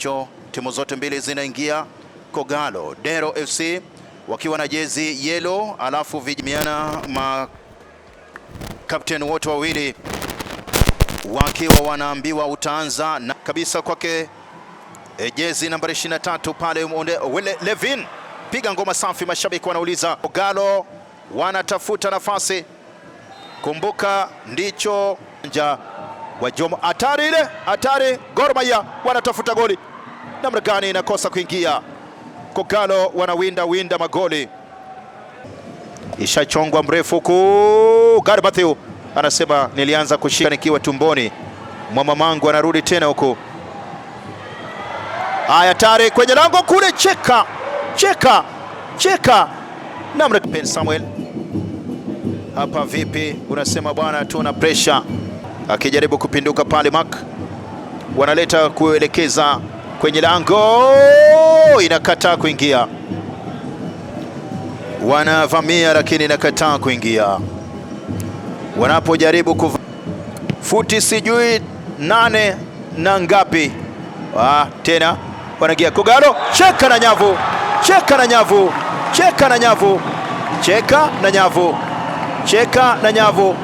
hicho timu zote mbili zinaingia. Kogalo Dero FC wakiwa na jezi yellow, alafu vijimiana makapteni wote wawili wakiwa wanaambiwa utaanza na kabisa kwake jezi nambari 23 pale Levin, piga ngoma safi. Mashabiki wanauliza, Kogalo wanatafuta nafasi, kumbuka ndicho nja wa Jomo. Hatari ile, hatari. Gor Mahia wanatafuta goli, namna gani inakosa kuingia. Kogalo wanawinda magoli, ishachongwa mrefu huku. Gary Matthew anasema nilianza kushika nikiwa tumboni mwa mamangu. Anarudi tena huku. Haya, tayari kwenye lango kule. Cheka namna Ben Samuel hapa. Vipi unasema bwana, tuna pressure. Akijaribu kupinduka pale, Mark wanaleta kuelekeza kwenye lango, inakataa kuingia. Wanavamia lakini inakataa kuingia. Wanapojaribu futi sijui 8 na ngapi, tena wanagia. Kogalo cheka na nyavu.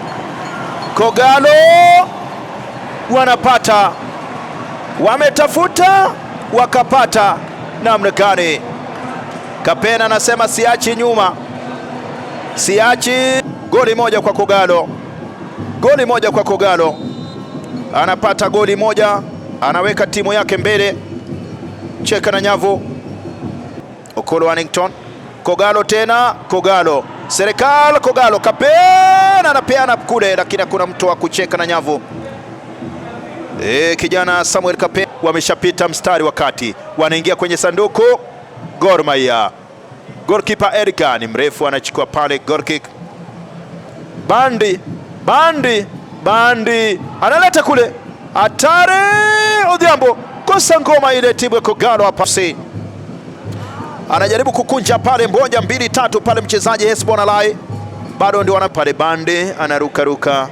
Kogalo wanapata, wametafuta wakapata, namna gani? Kapena anasema siachi nyuma, siachi. Goli moja kwa Kogalo, anapata goli moja, anaweka timu yake mbele. Cheka na nyavu. Okolo Wannington. Kogalo tena, Serikali. Kogalo Kapena anapeana kule, lakini hakuna mtu wa kucheka na nyavu. Kijana Samuel Kapena wameshapita mstari wakati wanaingia kwenye sanduku. Gor Mahia, goalkeeper Edgar ni mrefu, anachukua pale goal kick. Bandi analeta kule, hatari. Odhiambo kosa ngoma ile, timu ya Kogalo hapa anajaribu kukunja pale, 1 2 3 pale mchezaji Hesbon Alai, bado ndio wana pale. Bandi anaruka,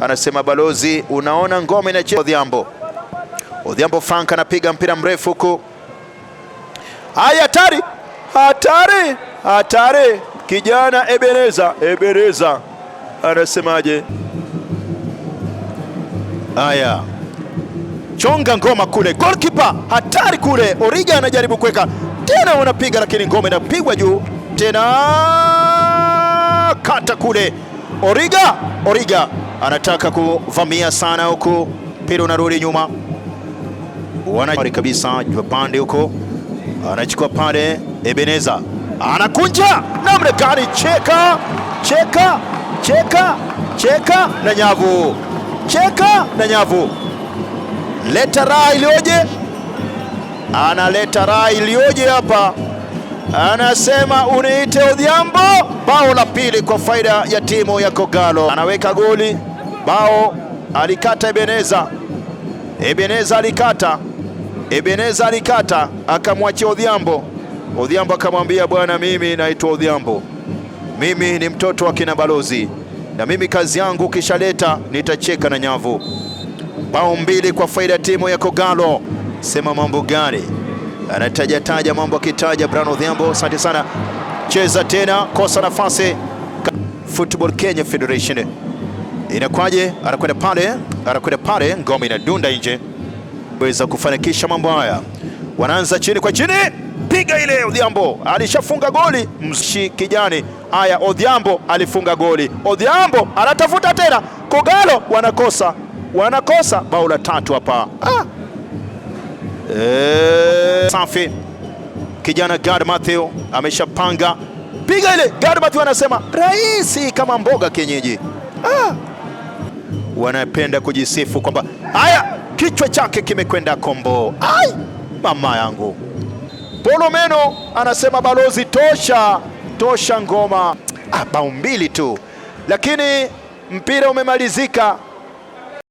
anasema balozi, unaona ngoma inacheza. Odhiambo Frank anapiga mpira mrefu huko. Haya, hatari. Kijana Ebeneza anasemaje? Haya, chonga ngoma kule, goalkeeper hatari kule. Origa anajaribu kuweka tena, wanapiga lakini ngoma inapigwa juu tena, kata kule. Origa anataka kuvamia sana huku, mpira unarudi nyuma. Wanajari kabisa pande huko, anachukua pale. Ebeneza anakunja, namna gani? Cheka na nyavu. Leta raha ilioje hapa, anasema uniite Odhiambo. Bao la pili kwa faida ya timu ya Kogalo, anaweka goli. Bao alikata Ebeneza alikata, akamwachia Odhiambo. Odhiambo akamwambia, bwana, mimi naitwa Odhiambo, mimi ni mtoto wa kina balozi, na mimi kazi yangu kishaleta nitacheka na nyavu. Bao 2 kwa faida ya timu ya Kogalo. Sema mambo gani? Anataja mambo, akitaja Brian Odhiambo. Asante sana. Cheza tena, kosa nafasi. Football Kenya Federation inakwaje? Anakwenda pale, ngoma inadunda nje, weza kufanikisha mambo haya. Wanaanza chini kwa chini, piga ile. Odhiambo alishafunga goli, mshi kijani. Haya, Odhiambo alifunga goli. Odhiambo anatafuta tena. Kogalo wanakosa bao la 3 hapa. Safi. Kijana Gary Matthew ameshapanga, piga ile. Gary Matthew anasema rahisi kama mboga kienyeji. Wanapenda kujisifu kwamba haya, kichwa chake kimekwenda kombo. Mama yangu. Polo Meno anasema balozi, tosha ngoma. Bao 2 tu, lakini mpira umemalizika.